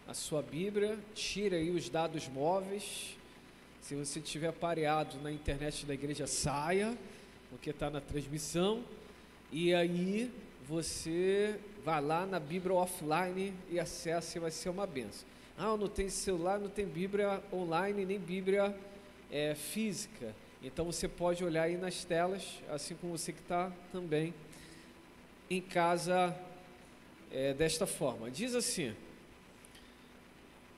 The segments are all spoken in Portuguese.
a sua Bíblia, tire aí os dados móveis. Se você estiver pareado na internet da igreja, saia, porque está na transmissão. E aí você vai lá na Bíblia offline e acessa, e vai ser uma benção. Ah, não tem celular, não tem Bíblia online, nem Bíblia física. Então você pode olhar aí nas telas, assim como você que está também em casa desta forma. Diz assim: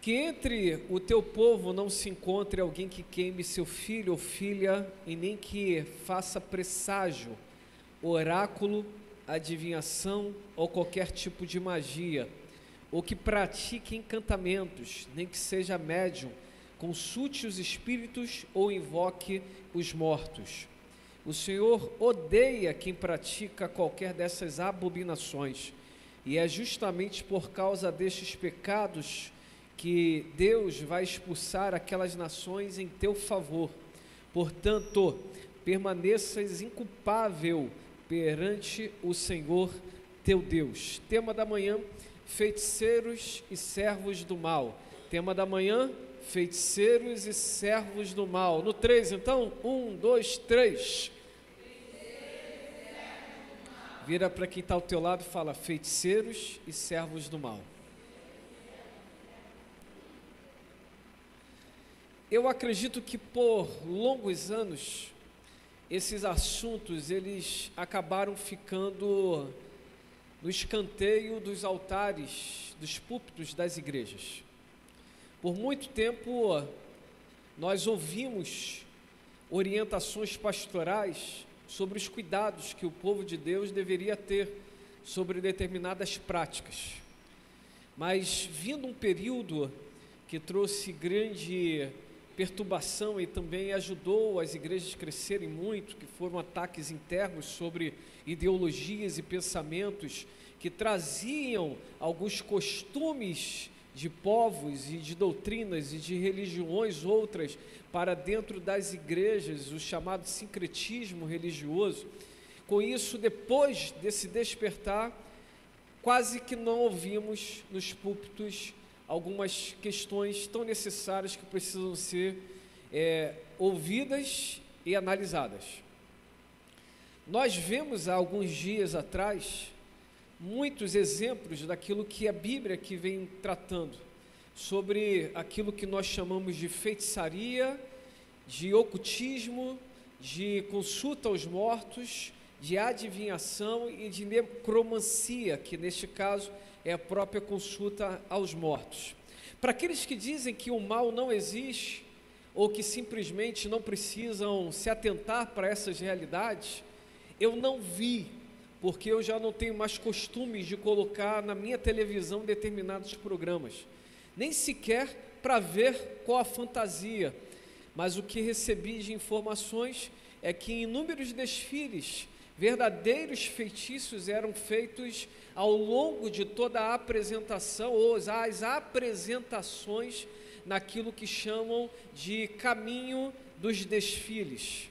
que entre o teu povo não se encontre alguém que queime seu filho ou filha, e nem que faça presságio, oráculo, adivinhação ou qualquer tipo de magia, ou que pratique encantamentos, nem que seja médium, consulte os espíritos ou invoque os mortos. O Senhor odeia quem pratica qualquer dessas abominações, e é justamente por causa destes pecados que Deus vai expulsar aquelas nações em teu favor. Portanto, permaneças inculpável perante o Senhor teu Deus. Tema da manhã: feiticeiros e servos do mal. Tema da manhã: feiticeiros e servos do mal. No 3, então, 1, 2, 3. Vira para quem está ao teu lado e fala: feiticeiros e servos do mal. Eu acredito que por longos anos esses assuntos eles acabaram ficando no escanteio dos altares, dos púlpitos das igrejas. Por muito tempo nós ouvimos orientações pastorais sobre os cuidados que o povo de Deus deveria ter sobre determinadas práticas. Mas vindo um período que trouxe grande perturbação e também ajudou as igrejas a crescerem muito, que foram ataques internos sobre ideologias e pensamentos que traziam alguns costumes de povos e de doutrinas e de religiões outras para dentro das igrejas, o chamado sincretismo religioso. Com isso, depois desse despertar, quase que não ouvimos nos púlpitos algumas questões tão necessárias que precisam ser ouvidas e analisadas. Nós vemos há alguns dias atrás muitos exemplos daquilo que a Bíblia que vem tratando, sobre aquilo que nós chamamos de feitiçaria, de ocultismo, de consulta aos mortos, de adivinhação e de necromancia, que neste caso é a própria consulta aos mortos. Para aqueles que dizem que o mal não existe, ou que simplesmente não precisam se atentar para essas realidades, eu não vi, porque eu já não tenho mais costumes de colocar na minha televisão determinados programas, nem sequer para ver qual a fantasia, mas o que recebi de informações é que em inúmeros desfiles, verdadeiros feitiços eram feitos ao longo de toda a apresentação, ou as apresentações naquilo que chamam de caminho dos desfiles.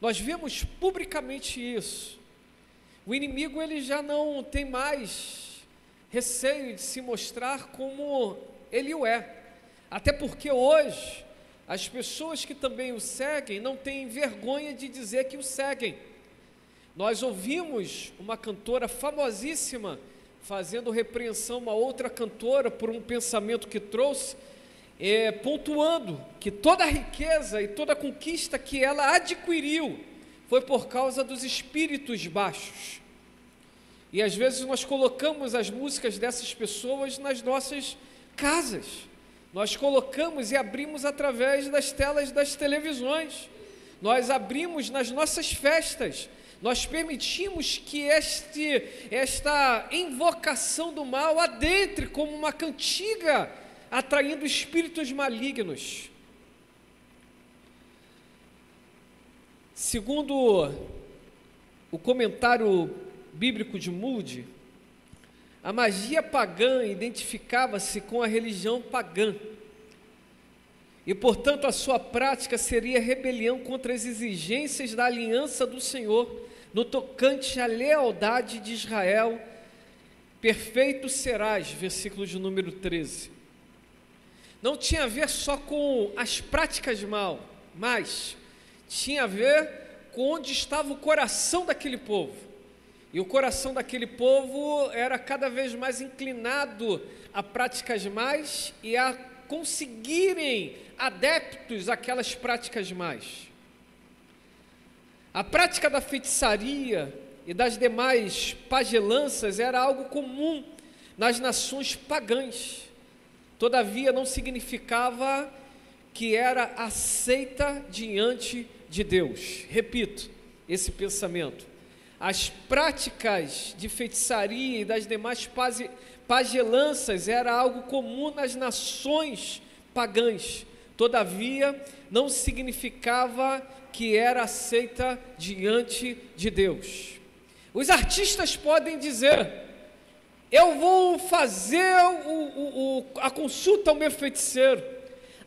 Nós vemos publicamente isso. O inimigo ele já não tem mais receio de se mostrar como ele o é, até porque hoje as pessoas que também o seguem não têm vergonha de dizer que o seguem. Nós ouvimos uma cantora famosíssima fazendo repreensão a uma outra cantora por um pensamento que trouxe, pontuando que toda a riqueza e toda a conquista que ela adquiriu foi por causa dos espíritos baixos. E às vezes nós colocamos as músicas dessas pessoas nas nossas casas, nós colocamos e abrimos através das telas das televisões, nós abrimos nas nossas festas, nós permitimos que esta invocação do mal adentre como uma cantiga, atraindo espíritos malignos. Segundo o comentário bíblico de Moody, a magia pagã identificava-se com a religião pagã, e portanto a sua prática seria rebelião contra as exigências da aliança do Senhor, no tocante à lealdade de Israel perfeito serás, versículo de número 13. Não tinha a ver só com as práticas mal, mas tinha a ver com onde estava o coração daquele povo. E o coração daquele povo era cada vez mais inclinado a práticas mais e a conseguirem adeptos àquelas práticas mais. A prática da feitiçaria e das demais pagelanças era algo comum nas nações pagãs. Todavia, não significava que era aceita diante de Deus. Repito esse pensamento. As práticas de feitiçaria e das demais pagelanças era algo comum nas nações pagãs. Todavia, não significava que era aceita diante de Deus. Os artistas podem dizer: eu vou fazer a consulta ao meu feiticeiro.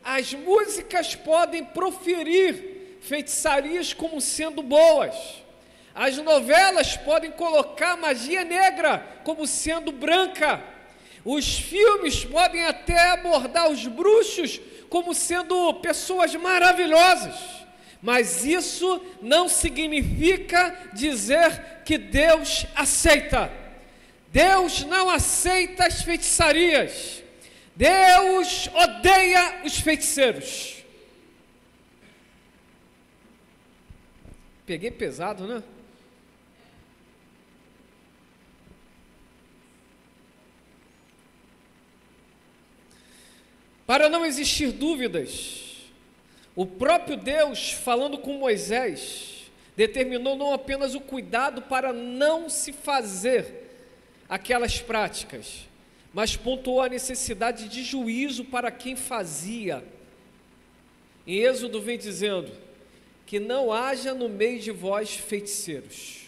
As músicas podem proferir feitiçarias como sendo boas. As novelas podem colocar magia negra como sendo branca. Os filmes podem até abordar os bruxos como sendo pessoas maravilhosas. Mas isso não significa dizer que Deus aceita. Deus não aceita as feitiçarias. Deus odeia os feiticeiros. Peguei pesado, né? Para não existir dúvidas, o próprio Deus, falando com Moisés, determinou não apenas o cuidado para não se fazer aquelas práticas, mas pontuou a necessidade de juízo para quem fazia. Em Êxodo vem dizendo que não haja no meio de vós feiticeiros.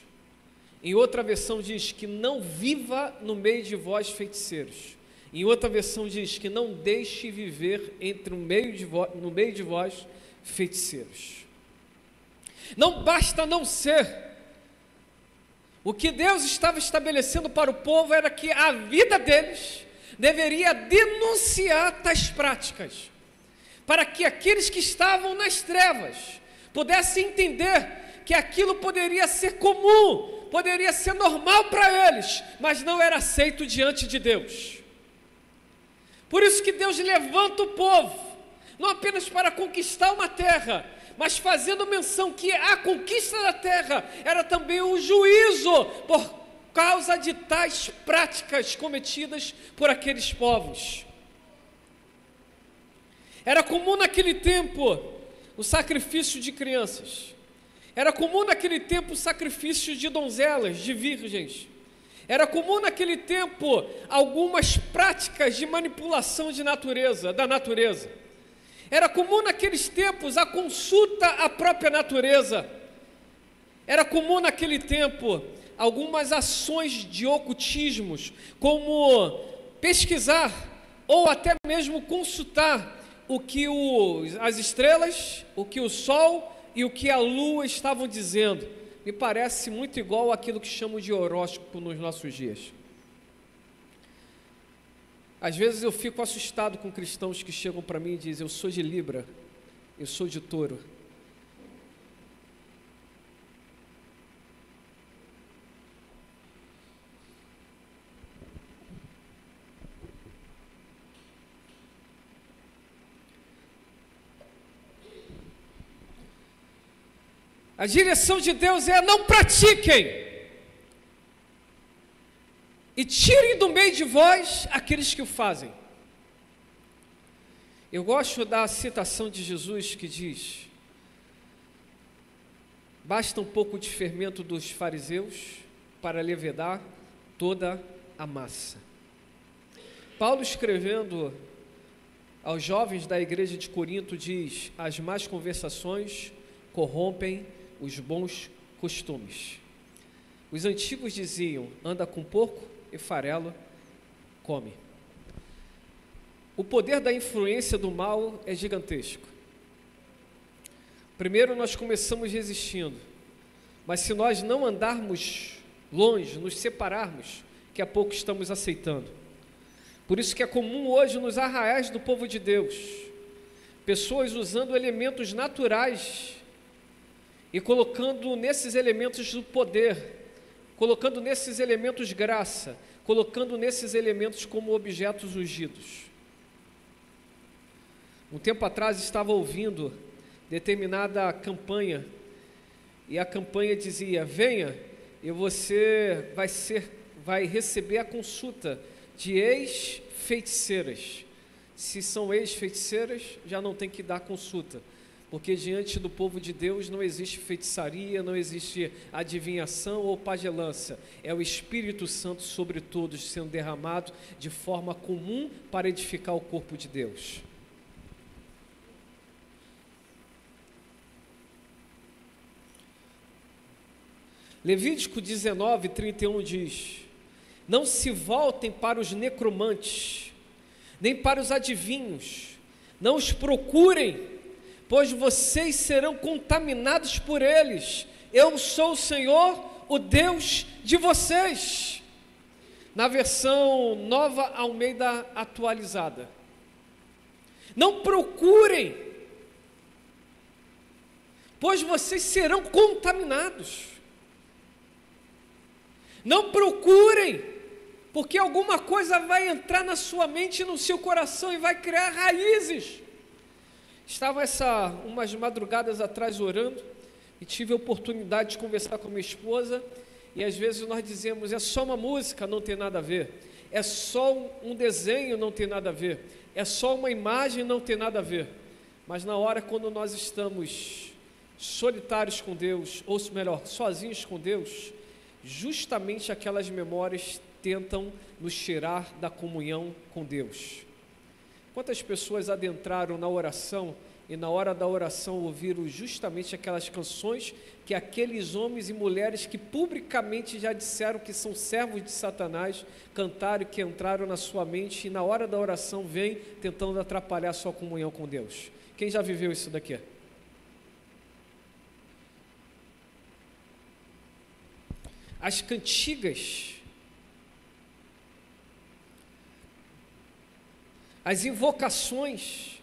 Em outra versão diz que não viva no meio de vós feiticeiros. Em outra versão diz que não deixe viver no meio de vós feiticeiros. Não basta não ser. O que Deus estava estabelecendo para o povo era que a vida deles deveria denunciar tais práticas, para que aqueles que estavam nas trevas pudessem entender que aquilo poderia ser comum, poderia ser normal para eles, mas não era aceito diante de Deus. Por isso que Deus levanta o povo, não apenas para conquistar uma terra, mas fazendo menção que a conquista da terra era também um juízo por causa de tais práticas cometidas por aqueles povos. Era comum naquele tempo o sacrifício de crianças. Era comum naquele tempo o sacrifício de donzelas, de virgens. Era comum naquele tempo algumas práticas de manipulação da natureza. Era comum naqueles tempos a consulta à própria natureza. Era comum naquele tempo algumas ações de ocultismos, como pesquisar ou até mesmo consultar o que as estrelas, o que o sol e o que a lua estavam dizendo. Me parece muito igual àquilo que chamam de horóscopo nos nossos dias. Às vezes eu fico assustado com cristãos que chegam para mim e dizem: eu sou de Libra, eu sou de Touro. A direção de Deus é: não pratiquem e tirem do meio de vós aqueles que o fazem. Eu gosto da citação de Jesus que diz: basta um pouco de fermento dos fariseus para levedar toda a massa. Paulo, escrevendo aos jovens da igreja de Corinto, diz: as más conversações corrompem os bons costumes. Os antigos diziam: anda com porco e farelo come. O poder da influência do mal é gigantesco. Primeiro nós começamos resistindo, mas se nós não andarmos longe, nos separarmos, daqui a pouco estamos aceitando. Por isso que é comum hoje nos arraiais do povo de Deus, pessoas usando elementos naturais e colocando nesses elementos o poder, colocando nesses elementos graça, colocando nesses elementos como objetos ungidos. Um tempo atrás estava ouvindo determinada campanha, e a campanha dizia: venha e você vai receber a consulta de ex-feiticeiras. Se são ex-feiticeiras, já não tem que dar consulta, porque diante do povo de Deus não existe feitiçaria, não existe adivinhação ou pagelância. É o Espírito Santo sobre todos sendo derramado de forma comum para edificar o corpo de Deus. Levítico 19, 31 diz: não se voltem para os necromantes, nem para os adivinhos, não os procurem, pois vocês serão contaminados por eles. Eu sou o Senhor, o Deus de vocês. Na versão Nova Almeida Atualizada. Não procurem, pois vocês serão contaminados. Não procurem, porque alguma coisa vai entrar na sua mente e no seu coração e vai criar raízes. Estava umas madrugadas atrás orando e tive a oportunidade de conversar com minha esposa, e às vezes nós dizemos: é só uma música, não tem nada a ver, é só um desenho, não tem nada a ver, é só uma imagem, não tem nada a ver. Mas na hora quando nós estamos solitários com Deus, ou melhor, sozinhos com Deus, justamente aquelas memórias tentam nos tirar da comunhão com Deus. Quantas pessoas adentraram na oração e na hora da oração ouviram justamente aquelas canções que aqueles homens e mulheres que publicamente já disseram que são servos de Satanás, cantaram, que entraram na sua mente e na hora da oração vem tentando atrapalhar a sua comunhão com Deus? Quem já viveu isso daqui? As cantigas, as invocações,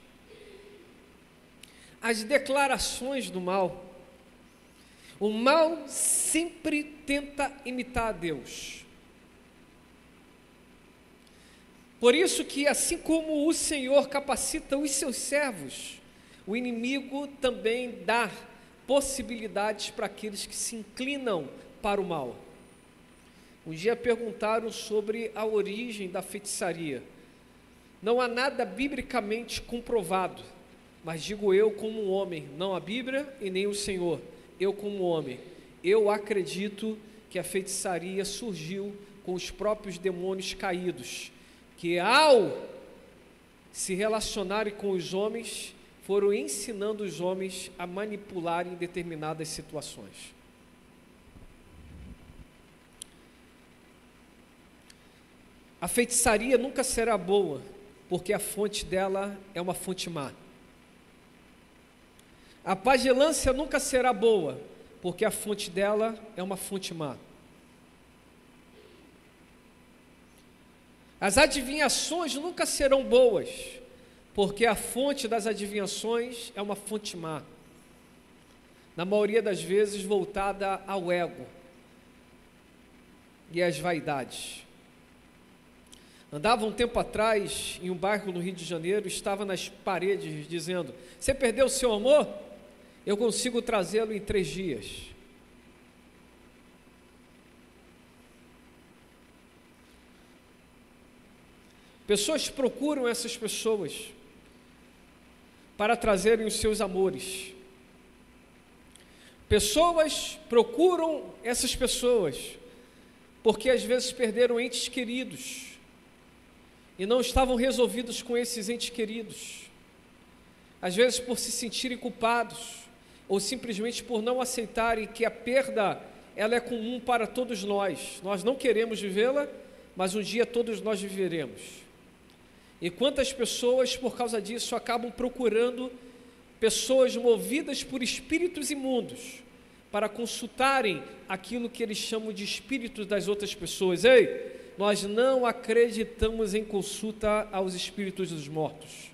as declarações do mal. O mal sempre tenta imitar a Deus. Por isso que, assim como o Senhor capacita os seus servos, o inimigo também dá possibilidades para aqueles que se inclinam para o mal. Um dia perguntaram sobre a origem da feitiçaria. Não há nada biblicamente comprovado, mas digo eu como um homem, não a Bíblia e nem o Senhor, eu como homem, eu acredito que a feitiçaria surgiu com os próprios demônios caídos, que ao se relacionarem com os homens, foram ensinando os homens a manipularem determinadas situações. A feitiçaria nunca será boa, porque a fonte dela é uma fonte má. A pagelância nunca será boa, porque a fonte dela é uma fonte má. As adivinhações nunca serão boas, porque a fonte das adivinhações é uma fonte má. Na maioria das vezes voltada ao ego e às vaidades. Andava um tempo atrás em um bairro no Rio de Janeiro, estava nas paredes dizendo: você perdeu o seu amor? Eu consigo trazê-lo em 3 dias. Pessoas procuram essas pessoas para trazerem os seus amores. Pessoas procuram essas pessoas porque às vezes perderam entes queridos e não estavam resolvidos com esses entes queridos, às vezes por se sentirem culpados, ou simplesmente por não aceitarem que a perda, ela é comum para todos nós. Nós não queremos vivê-la, mas um dia todos nós viveremos. E quantas pessoas, por causa disso, acabam procurando pessoas movidas por espíritos imundos, para consultarem aquilo que eles chamam de espíritos das outras pessoas. Ei, nós não acreditamos em consulta aos espíritos dos mortos.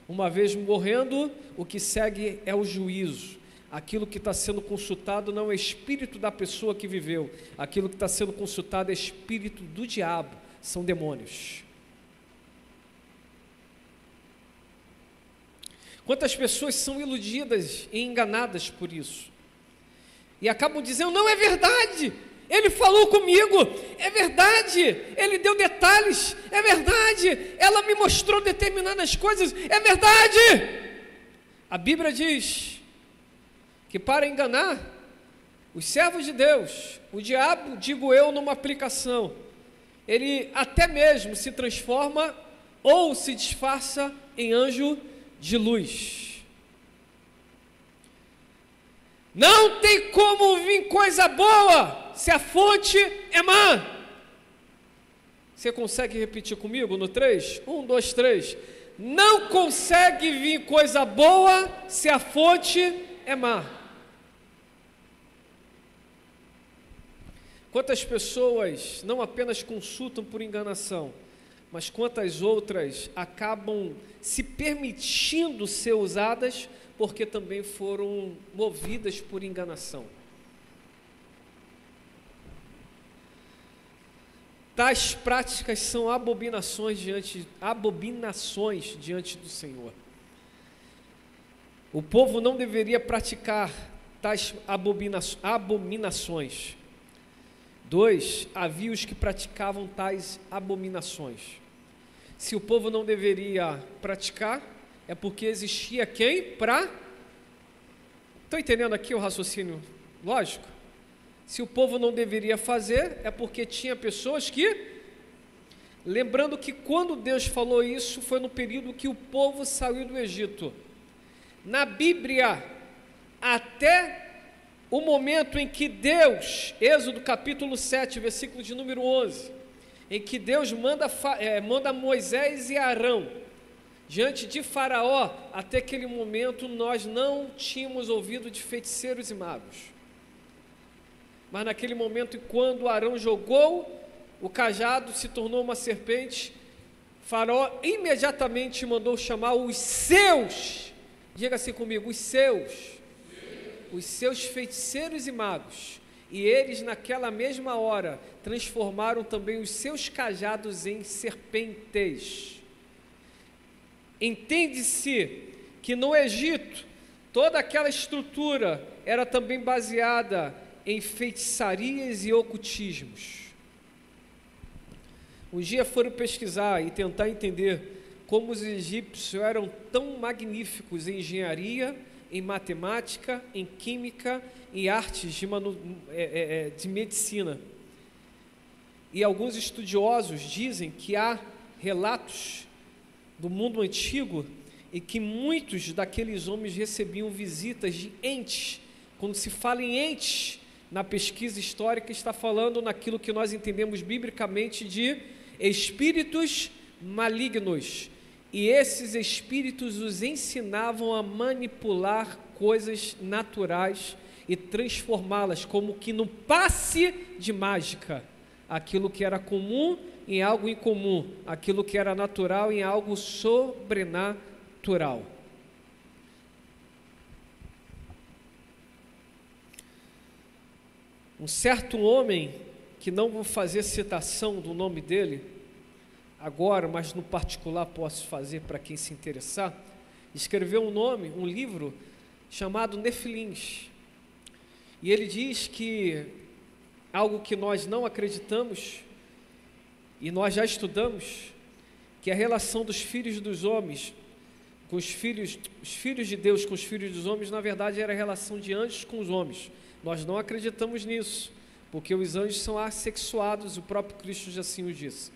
Uma vez morrendo, o que segue é o juízo. Aquilo que está sendo consultado não é espírito da pessoa que viveu, aquilo que está sendo consultado é espírito do diabo, são demônios. Quantas pessoas são iludidas e enganadas por isso? E acabam dizendo, não é verdade, ele falou comigo, é verdade, ele deu detalhes, é verdade, ela me mostrou determinadas coisas, é verdade. A Bíblia diz que para enganar os servos de Deus, o diabo, digo eu, numa aplicação, ele até mesmo se transforma ou se disfarça em anjo de luz. Não tem como vir coisa boa se a fonte é má. Você consegue repetir comigo no 3? 1, 2, 3. Não consegue vir coisa boa se a fonte é má. Quantas pessoas não apenas consultam por enganação, mas quantas outras acabam se permitindo ser usadas porque também foram movidas por enganação. Tais práticas são abominações diante do Senhor. O povo não deveria praticar tais abominações. 2, havia os que praticavam tais abominações. Se o povo não deveria praticar, é porque existia quem para... Estão entendendo aqui o raciocínio lógico? Se o povo não deveria fazer, é porque tinha pessoas que... Lembrando que quando Deus falou isso, foi no período que o povo saiu do Egito. Na Bíblia, até o momento em que Deus, Êxodo capítulo 7, versículo de número 11, em que Deus manda Moisés e Arão diante de Faraó, até aquele momento nós não tínhamos ouvido de feiticeiros e magos. Mas naquele momento, quando Arão jogou o cajado, se tornou uma serpente, Faraó imediatamente mandou chamar os seus, diga assim comigo, os seus feiticeiros e magos, e eles naquela mesma hora transformaram também os seus cajados em serpentes. Entende-se que no Egito toda aquela estrutura era também baseada em feitiçarias e ocultismos. Um dia foram pesquisar e tentar entender como os egípcios eram tão magníficos em engenharia, em matemática, em química, em artes de medicina. E alguns estudiosos dizem que há relatos do mundo antigo em que muitos daqueles homens recebiam visitas de entes. Quando se fala em entes, na pesquisa histórica, está falando naquilo que nós entendemos biblicamente de espíritos malignos. E esses espíritos os ensinavam a manipular coisas naturais e transformá-las como que no passe de mágica, aquilo que era comum em algo incomum, aquilo que era natural em algo sobrenatural. Um certo homem, que não vou fazer citação do nome dele agora, mas no particular posso fazer para quem se interessar, escreveu um livro chamado Nefilins. E ele diz que algo que nós não acreditamos, e nós já estudamos, que a relação dos filhos dos homens com os filhos de Deus com os filhos dos homens, na verdade era a relação de anjos com os homens. Nós não acreditamos nisso, porque os anjos são assexuados, o próprio Cristo já assim o disse.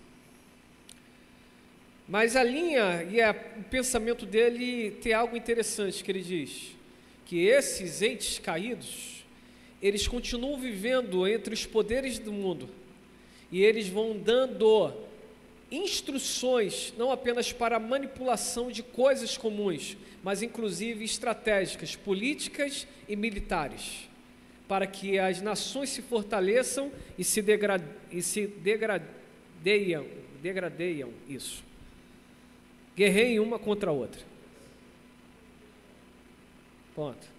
Mas a linha e o pensamento dele tem algo interessante, que ele diz que esses entes caídos, eles continuam vivendo entre os poderes do mundo, e eles vão dando instruções, não apenas para a manipulação de coisas comuns, mas inclusive estratégicas, políticas e militares, degradeiam isso. Guerreiem uma contra a outra. Ponto.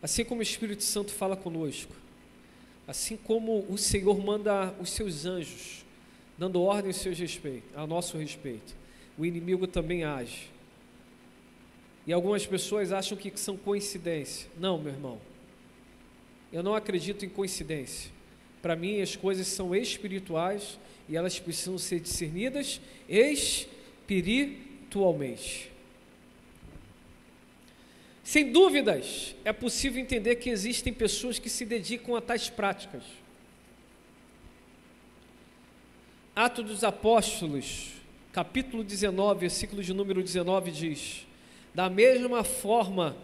Assim como o Espírito Santo fala conosco, assim como o Senhor manda os seus anjos, dando ordem a nosso respeito, o inimigo também age. E algumas pessoas acham que são coincidência. Não, meu irmão. Eu não acredito em coincidência. Para mim, as coisas são espirituais e elas precisam ser discernidas espiritualmente. Sem dúvidas, é possível entender que existem pessoas que se dedicam a tais práticas. Atos dos Apóstolos, capítulo 19, versículo de número 19 diz: da mesma forma,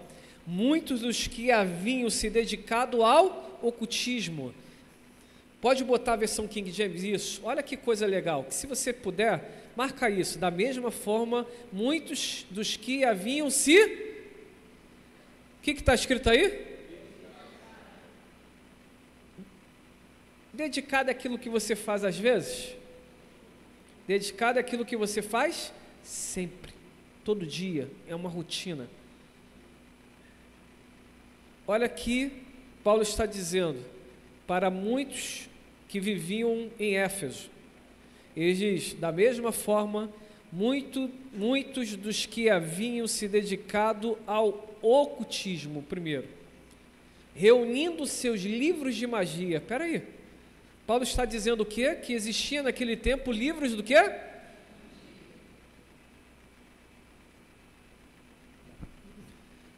muitos dos que haviam se dedicado ao ocultismo. Pode botar a versão King James isso. Olha que coisa legal, que se você puder, marca isso. Da mesma forma, muitos dos que haviam se... O que está escrito aí? Dedicado àquilo que você faz às vezes? Dedicado àquilo que você faz sempre, todo dia, é uma rotina. Olha aqui, Paulo está dizendo, para muitos que viviam em Éfeso, ele diz, da mesma forma, muitos dos que haviam se dedicado ao ocultismo, primeiro, reunindo seus livros de magia. Espera aí, Paulo está dizendo o quê? Que existia naquele tempo livros do quê?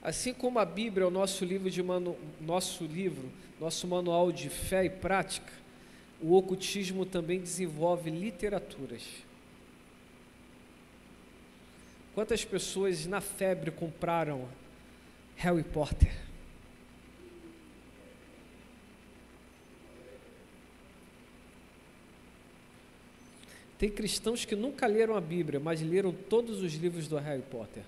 Assim como a Bíblia é o nosso manual de fé e prática, o ocultismo também desenvolve literaturas. Quantas pessoas na febre compraram Harry Potter? Tem cristãos que nunca leram a Bíblia, mas leram todos os livros do Harry Potter.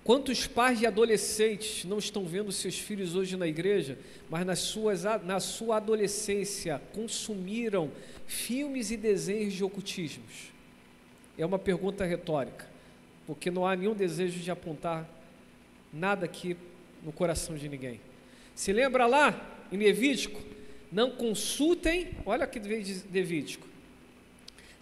Quantos pais de adolescentes não estão vendo seus filhos hoje na igreja, mas na sua adolescência consumiram filmes e desenhos de ocultismos? É uma pergunta retórica, porque não há nenhum desejo de apontar nada aqui no coração de ninguém. Se lembra lá em Levítico? Não consultem, olha que veio de Levítico.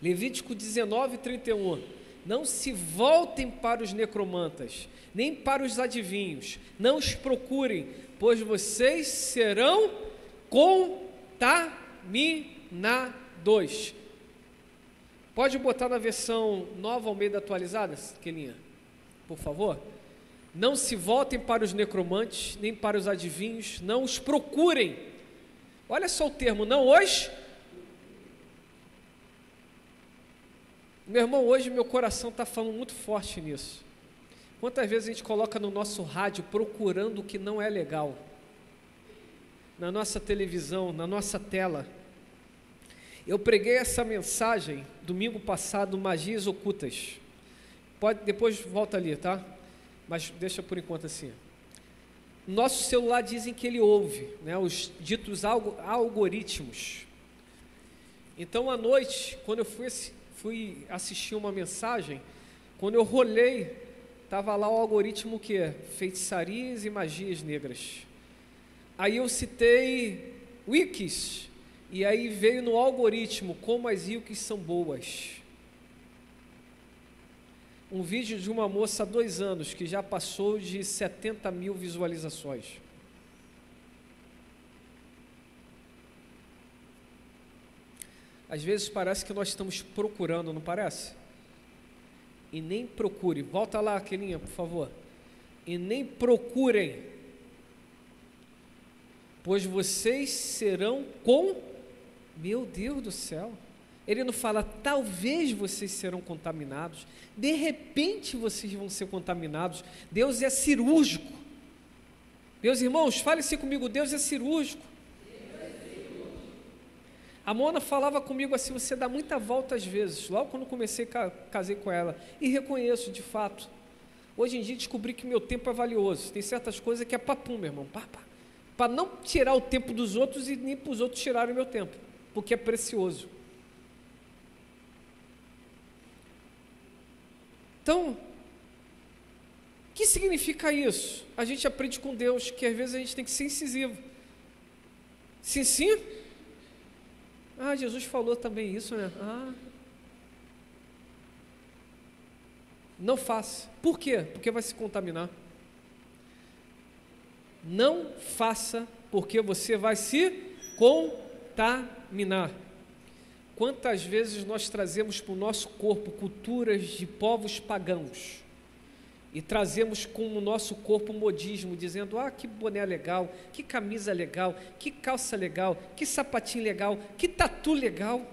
Levítico 19:31. Não se voltem para os necromantas, nem para os adivinhos, não os procurem, pois vocês serão contaminados. Pode botar na versão Nova Almeida atualizada, Kelinha, por favor? Não se voltem para os necromantes, nem para os adivinhos, não os procurem. Olha só o termo, não os... Meu irmão, hoje meu coração está falando muito forte nisso. Quantas vezes a gente coloca no nosso rádio procurando o que não é legal? Na nossa televisão, na nossa tela. Eu preguei essa mensagem domingo passado, Magias Ocultas. Depois volta ali, tá? Mas deixa por enquanto assim. Nosso celular dizem que ele ouve, né, os ditos algoritmos. Então, à noite, quando eu fui assistir uma mensagem, quando eu rolei, estava lá o algoritmo que é feitiçarias e magias negras. Aí eu citei wikis, e aí veio no algoritmo como as wikis são boas. Um vídeo de uma moça há 2 anos, que já passou de 70 mil visualizações. Às vezes parece que nós estamos procurando, não parece? E nem procure. Volta lá, Kelinha, por favor. E nem procurem, pois vocês serão Meu Deus do céu. Ele não fala, talvez vocês serão contaminados. De repente vocês vão ser contaminados. Deus é cirúrgico. Meus irmãos, fale-se comigo, Deus é cirúrgico. A Mona falava comigo assim, você dá muita volta às vezes, logo quando comecei, casei com ela, e reconheço, de fato. Hoje em dia descobri que meu tempo é valioso, tem certas coisas que é papum, meu irmão, para não tirar o tempo dos outros e nem para os outros tirarem o meu tempo, porque é precioso. Então, o que significa isso? A gente aprende com Deus que às vezes a gente tem que ser incisivo. Sim, sim? Ah, Jesus falou também isso, né? Não faça. Por quê? Porque vai se contaminar. Não faça, porque você vai se contaminar. Quantas vezes nós trazemos para o nosso corpo culturas de povos pagãos e trazemos como nosso corpo modismo, dizendo, que boné legal, que camisa legal, que calça legal, que sapatinho legal, que tatu legal,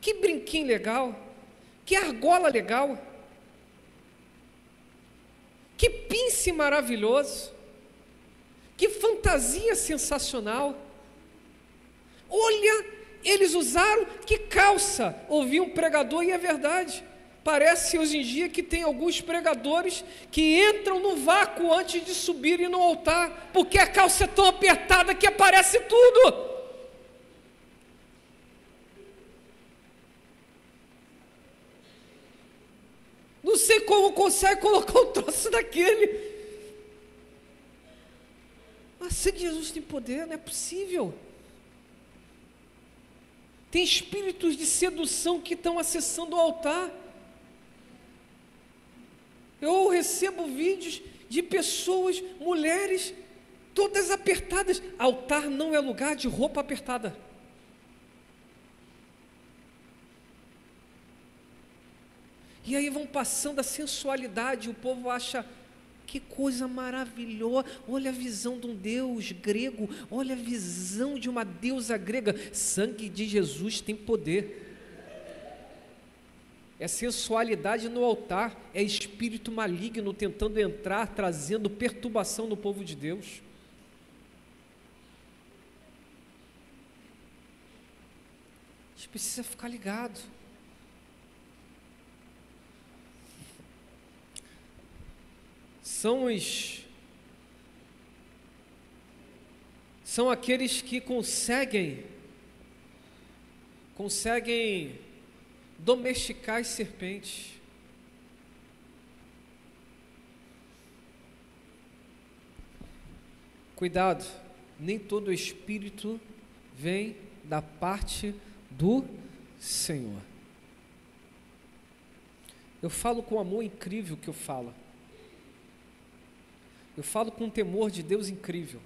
que brinquinho legal, que argola legal, que pince maravilhoso, que fantasia sensacional. Olha, eles usaram que calça, ouvi um pregador e é verdade. Parece hoje em dia que tem alguns pregadores que entram no vácuo antes de subirem no altar, porque a calça é tão apertada que aparece tudo. Não sei como consegue colocar um troço daquele. Mas sei que Jesus tem poder, não é possível. Tem espíritos de sedução que estão acessando o altar. Eu recebo vídeos de pessoas, mulheres, todas apertadas. Altar não é lugar de roupa apertada. E aí vão passando a sensualidade, o povo acha, que coisa maravilhosa, olha a visão de um Deus grego, olha a visão de uma deusa grega, sangue de Jesus tem poder. É sensualidade no altar, é espírito maligno tentando entrar, trazendo perturbação no povo de Deus. A gente precisa ficar ligado. São aqueles que conseguem domesticar as serpentes. Cuidado, nem todo espírito vem da parte do Senhor. Eu falo com amor incrível que eu falo. Eu falo com um temor de Deus incrível.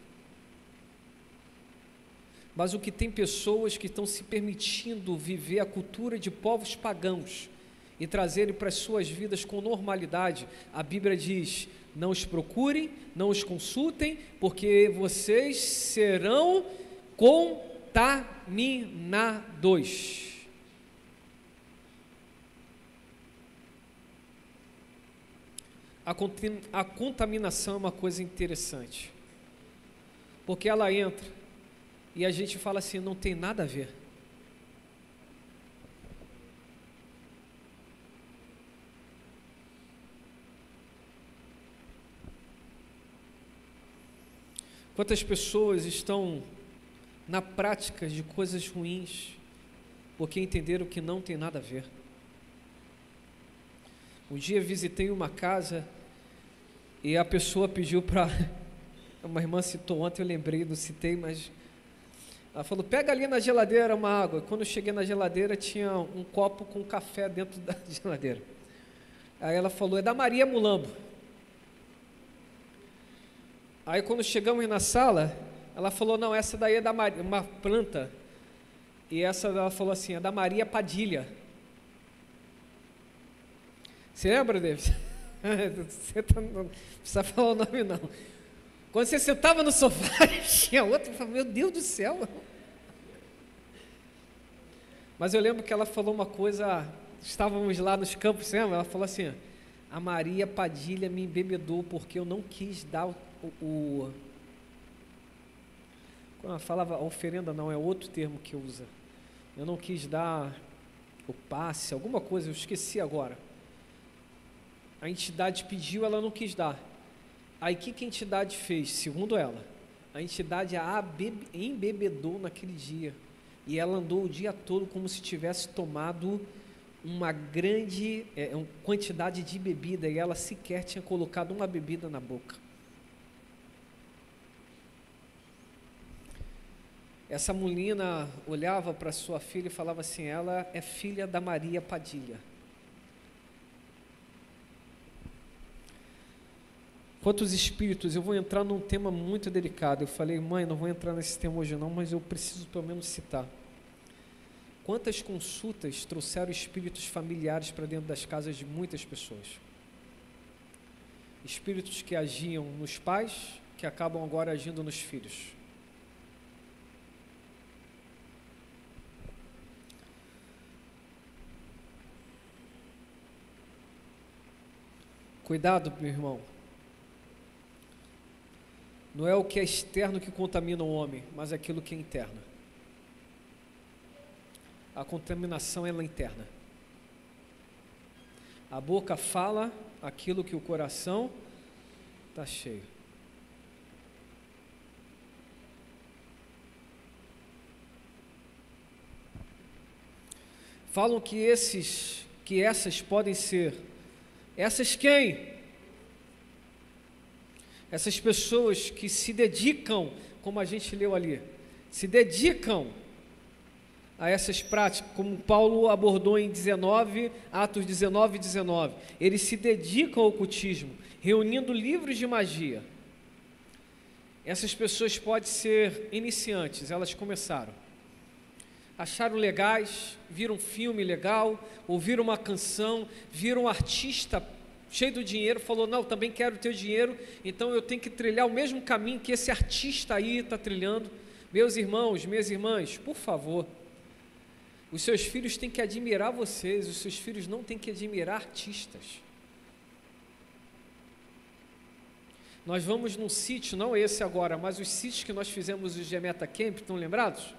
Mas o que tem pessoas que estão se permitindo viver a cultura de povos pagãos e trazerem para as suas vidas com normalidade. A Bíblia diz, não os procurem, não os consultem, porque vocês serão contaminados. A contaminação é uma coisa interessante, porque ela entra e a gente fala assim, não tem nada a ver. Quantas pessoas estão na prática de coisas ruins, porque entenderam que não tem nada a ver. Um dia visitei uma casa e a pessoa pediu para... Uma irmã citou ontem, eu lembrei, não citei, mas... Ela falou, pega ali na geladeira uma água. Quando eu cheguei na geladeira, tinha um copo com café dentro da geladeira. Aí ela falou, é da Maria Mulambo. Aí quando chegamos na sala, ela falou, não, essa daí é da Maria, uma planta. E essa ela falou assim, é da Maria Padilha. Você lembra, David? Não precisa falar o nome, não. Quando você sentava no sofá, tinha outro, eu falava, meu Deus do céu. Mas eu lembro que ela falou uma coisa, estávamos lá nos campos, lembra? Ela falou assim, a Maria Padilha me embebedou porque eu não quis dar falava oferenda não, é outro termo que usa. Eu não quis dar o passe, alguma coisa, eu esqueci agora. A entidade pediu, ela não quis dar. Aí o que a entidade fez? Segundo ela, a entidade a embebedou naquele dia. E ela andou o dia todo como se tivesse tomado uma grande quantidade de bebida, e ela sequer tinha colocado uma bebida na boca. Essa menina olhava para sua filha e falava assim, ela é filha da Maria Padilha. Quantos espíritos, eu vou entrar num tema muito delicado. Eu falei, mãe, não vou entrar nesse tema hoje não, mas eu preciso pelo menos citar. Quantas consultas trouxeram espíritos familiares para dentro das casas de muitas pessoas? Espíritos que agiam nos pais, que acabam agora agindo nos filhos. Cuidado, meu irmão. Não é o que é externo que contamina o homem, mas aquilo que é interno. A contaminação ela é interna. A boca fala aquilo que o coração está cheio. Falam que essas podem ser. Essas quem? Essas pessoas que se dedicam, como a gente leu ali, se dedicam a essas práticas, como Paulo abordou em Atos 19. Eles se dedicam ao ocultismo, reunindo livros de magia. Essas pessoas podem ser iniciantes, elas começaram. Acharam legais, viram um filme legal, ouviram uma canção, viram um artista cheio de dinheiro, falou, não, também quero o teu dinheiro, então eu tenho que trilhar o mesmo caminho que esse artista aí está trilhando. Meus irmãos, minhas irmãs, por favor, os seus filhos têm que admirar vocês, os seus filhos não têm que admirar artistas. Nós vamos num sítio, não esse agora, mas os sítios que nós fizemos os Gemeta Camp, estão lembrados?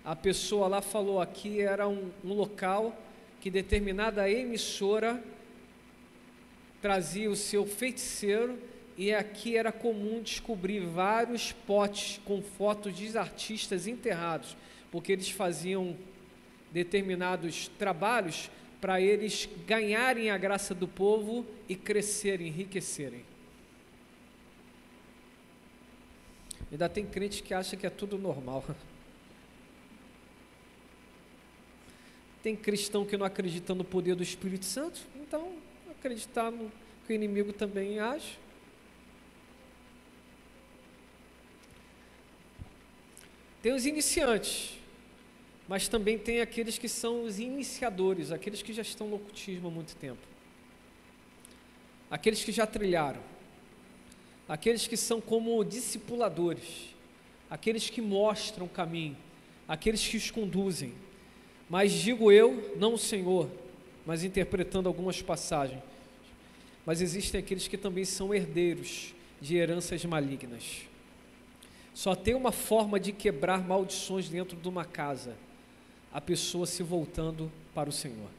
A pessoa lá falou, aqui era um local que determinada emissora trazia o seu feiticeiro, e aqui era comum descobrir vários potes com fotos de artistas enterrados, porque eles faziam determinados trabalhos para eles ganharem a graça do povo e crescerem, enriquecerem. Ainda tem crente que acha que é tudo normal. Tem cristão que não acredita no poder do Espírito Santo, então acreditar no que o inimigo também age. Tem os iniciantes, mas também tem aqueles que são os iniciadores, aqueles que já estão no ocultismo há muito tempo, aqueles que já trilharam, aqueles que são como discipuladores, aqueles que mostram o caminho, aqueles que os conduzem. Mas digo eu, não o Senhor, mas interpretando algumas passagens, mas existem aqueles que também são herdeiros de heranças malignas. Só tem uma forma de quebrar maldições dentro de uma casa: a pessoa se voltando para o Senhor.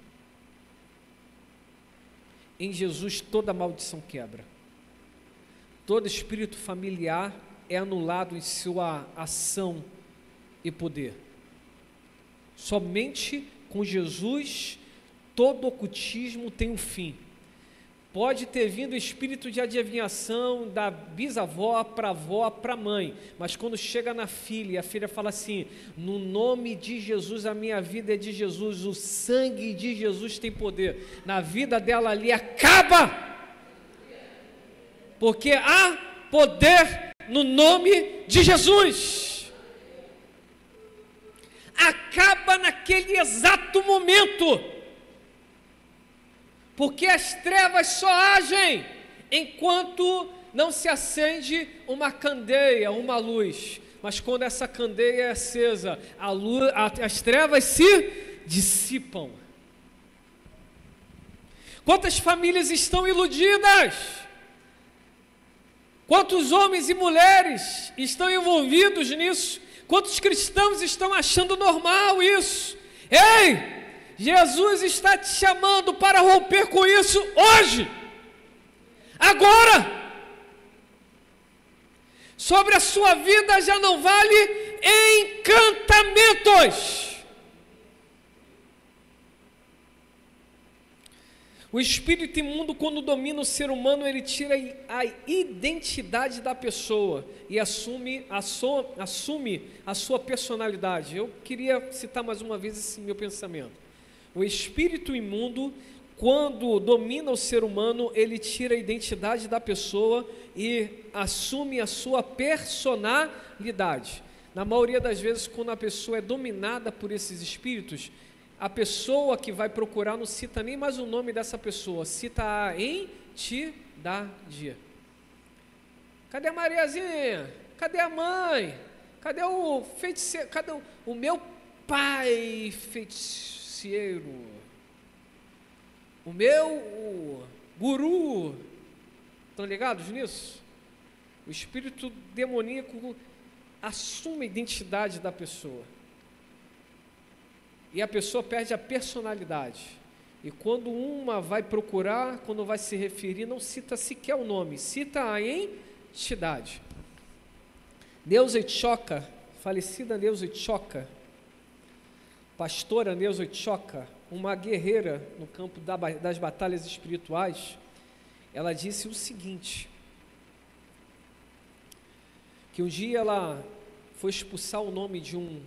Em Jesus toda maldição quebra, todo espírito familiar é anulado em sua ação e poder. Somente com Jesus todo ocultismo tem um fim. Pode ter vindo espírito de adivinhação da bisavó para a avó, para a mãe, mas quando chega na filha, e a filha fala assim: no nome de Jesus, a minha vida é de Jesus, o sangue de Jesus tem poder, na vida dela ali acaba, porque há poder no nome de Jesus. Acaba naquele exato momento, porque as trevas só agem enquanto não se acende uma candeia, uma luz. Mas quando essa candeia é acesa, as trevas se dissipam. Quantas famílias estão iludidas? Quantos homens e mulheres estão envolvidos nisso? Quantos cristãos estão achando normal isso? Ei! Jesus está te chamando para romper com isso hoje, agora. Sobre a sua vida já não vale encantamentos. O espírito imundo, quando domina o ser humano, ele tira a identidade da pessoa e assume a sua personalidade. Eu queria citar mais uma vez esse meu pensamento. O espírito imundo, quando domina o ser humano, ele tira a identidade da pessoa e assume a sua personalidade. Na maioria das vezes, quando a pessoa é dominada por esses espíritos, a pessoa que vai procurar não cita nem mais o nome dessa pessoa, cita a entidade. Cadê a Mariazinha? Cadê a mãe? Cadê o feiticeiro? Cadê o meu pai feiticeiro? O meu guru? Estão ligados nisso? O espírito demoníaco assume a identidade da pessoa. E a pessoa perde a personalidade. E quando uma vai procurar, quando vai se referir, não cita sequer o nome, cita a entidade. Neuza Tchoka, falecida Neuza Tchoka, pastora Neuza Tchoka, uma guerreira no campo das batalhas espirituais, ela disse o seguinte, que um dia ela foi expulsar o nome de um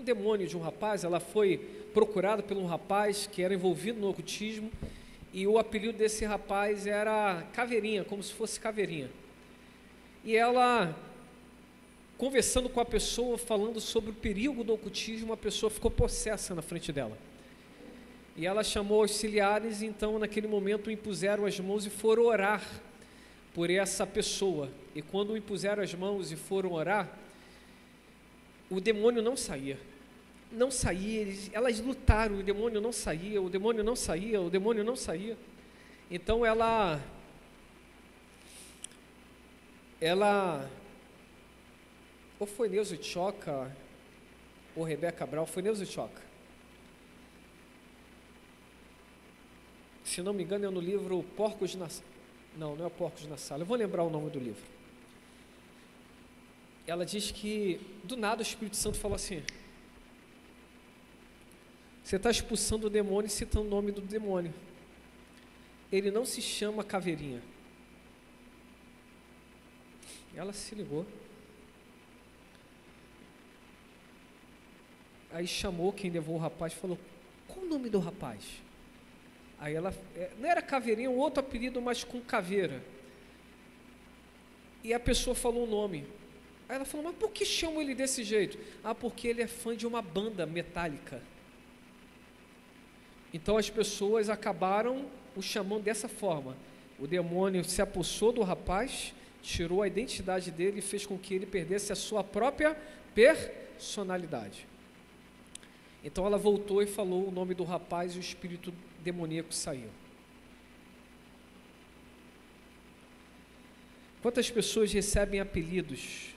demônio de um rapaz. Ela foi procurada por um rapaz que era envolvido no ocultismo, e o apelido desse rapaz era Caveirinha, como se fosse Caveirinha. E ela, conversando com a pessoa, falando sobre o perigo do ocultismo, a pessoa ficou possessa na frente dela. E ela chamou auxiliares, e então naquele momento impuseram as mãos e foram orar por essa pessoa. E quando impuseram as mãos e foram orar, o demônio não saía. Não saía, elas lutaram, o demônio não saía, o demônio não saía, o demônio não saía. Então ela ou foi Neuza Tchoka ou Rebeca Cabral, foi Neuza Tchoka. Se não me engano é no livro Porcos na... Não é Porcos na Sala, eu vou lembrar o nome do livro. Ela diz que do nada o Espírito Santo falou assim: você está expulsando o demônio e citando o nome do demônio. Ele não se chama Caveirinha. Ela se ligou. Aí chamou quem levou o rapaz e falou: qual o nome do rapaz? Aí ela, não era Caveirinha, um outro apelido, mas com caveira. E a pessoa falou o nome. Aí ela falou: mas por que chamam ele desse jeito? Ah, porque ele é fã de uma banda metálica. Então as pessoas acabaram o chamando dessa forma. O demônio se apossou do rapaz, tirou a identidade dele e fez com que ele perdesse a sua própria personalidade. Então ela voltou e falou o nome do rapaz e o espírito demoníaco saiu. Quantas pessoas recebem apelidos?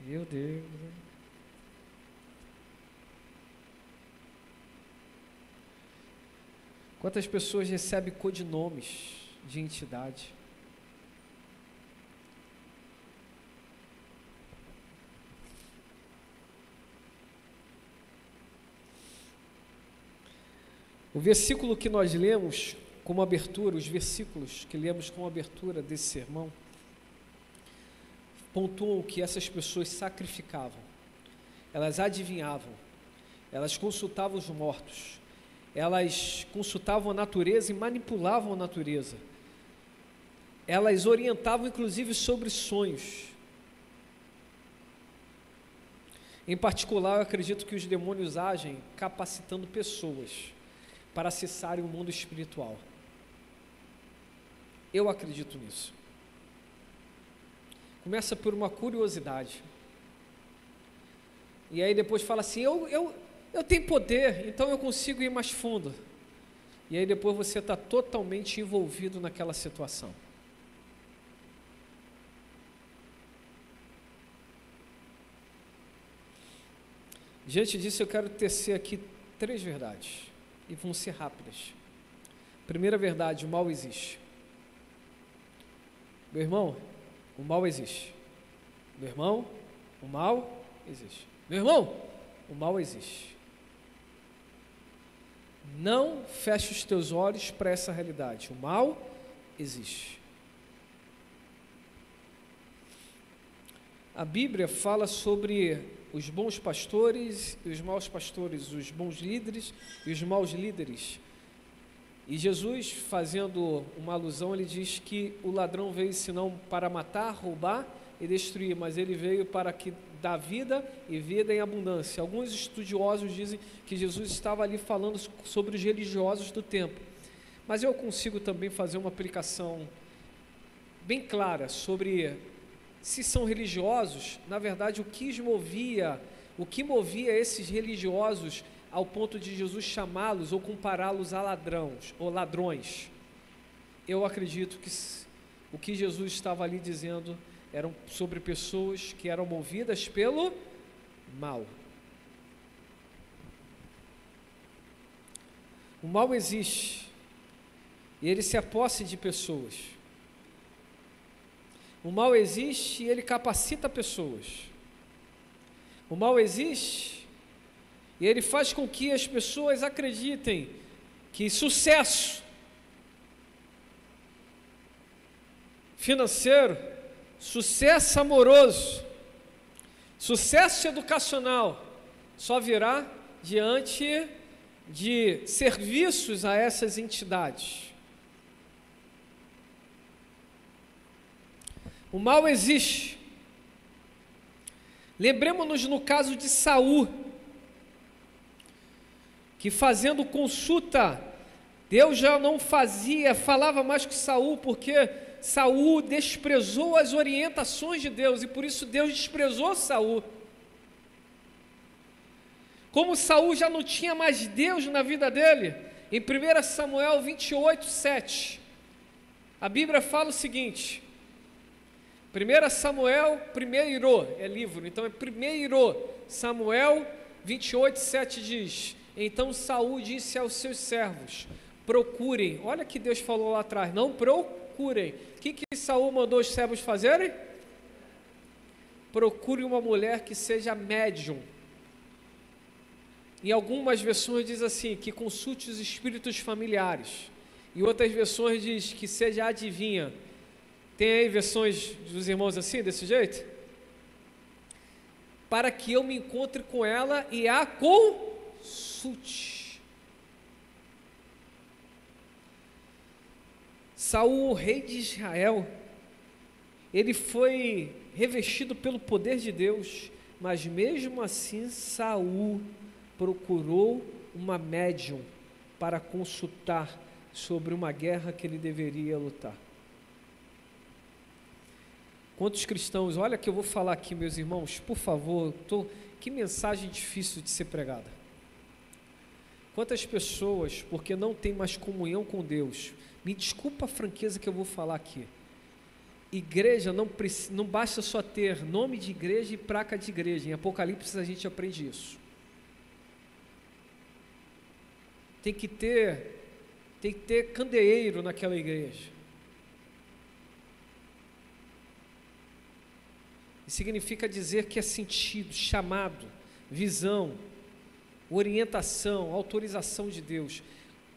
Meu Deus. Quantas pessoas recebem codinomes de entidade? O versículo que nós lemos como abertura, os versículos que lemos como abertura desse sermão, pontuam que essas pessoas sacrificavam, elas adivinhavam, elas consultavam os mortos, elas consultavam a natureza e manipulavam a natureza, elas orientavam inclusive sobre sonhos. Em particular, eu acredito que os demônios agem capacitando pessoas para acessarem o mundo espiritual. Eu acredito nisso. Começa por uma curiosidade. E aí depois fala assim: eu tenho poder, então eu consigo ir mais fundo. E aí depois você está totalmente envolvido naquela situação. Diante disso, eu quero tecer aqui 3 verdades, e vão ser rápidas. Primeira verdade: o mal existe. Meu irmão, o mal existe. Meu irmão, o mal existe. Meu irmão, o mal existe. Não feche os teus olhos para essa realidade. O mal existe. A Bíblia fala sobre os bons pastores e os maus pastores, os bons líderes e os maus líderes. E Jesus, fazendo uma alusão, ele diz que o ladrão veio senão para matar, roubar e destruir, mas ele veio para que dar vida e vida em abundância. Alguns estudiosos dizem que Jesus estava ali falando sobre os religiosos do tempo, mas eu consigo também fazer uma aplicação bem clara sobre se são religiosos. Na verdade, o que movia esses religiosos ao ponto de Jesus chamá-los ou compará-los a ladrões. Eu acredito que o que Jesus estava ali dizendo eram sobre pessoas que eram movidas pelo mal. O mal existe e ele se apossa de pessoas. O mal existe e ele capacita pessoas. O mal existe e ele faz com que as pessoas acreditem que sucesso financeiro, sucesso amoroso, sucesso educacional só virá diante de serviços a essas entidades. O mal existe. Lembremos-nos no caso de Saul, que fazendo consulta, Deus já não falava mais com Saul, porque Saul desprezou as orientações de Deus, e por isso Deus desprezou Saul. Como Saul já não tinha mais Deus na vida dele, em 1 Samuel 28, 7, a Bíblia fala o seguinte: 1 Samuel, é livro, então é 1 Samuel 28, 7 diz: então Saul disse aos seus servos: procurem. Olha que Deus falou lá atrás, não procurem. O que Saul mandou os servos fazerem? Procure uma mulher que seja médium. Em algumas versões diz assim, que consulte os espíritos familiares. Em outras versões diz que seja adivinha. Tem aí versões dos irmãos assim, desse jeito? Para que eu me encontre com ela e a consulte. Saul, o rei de Israel, ele foi revestido pelo poder de Deus, mas mesmo assim Saul procurou uma médium para consultar sobre uma guerra que ele deveria lutar. Quantos cristãos, olha que eu vou falar aqui, meus irmãos, por favor, que mensagem difícil de ser pregada. Quantas pessoas, porque não tem mais comunhão com Deus, me desculpa a franqueza que eu vou falar aqui, igreja não basta só ter nome de igreja e placa de igreja, em Apocalipse a gente aprende isso. Tem que ter candeeiro naquela igreja. Significa dizer que é sentido, chamado, visão, orientação, autorização de Deus.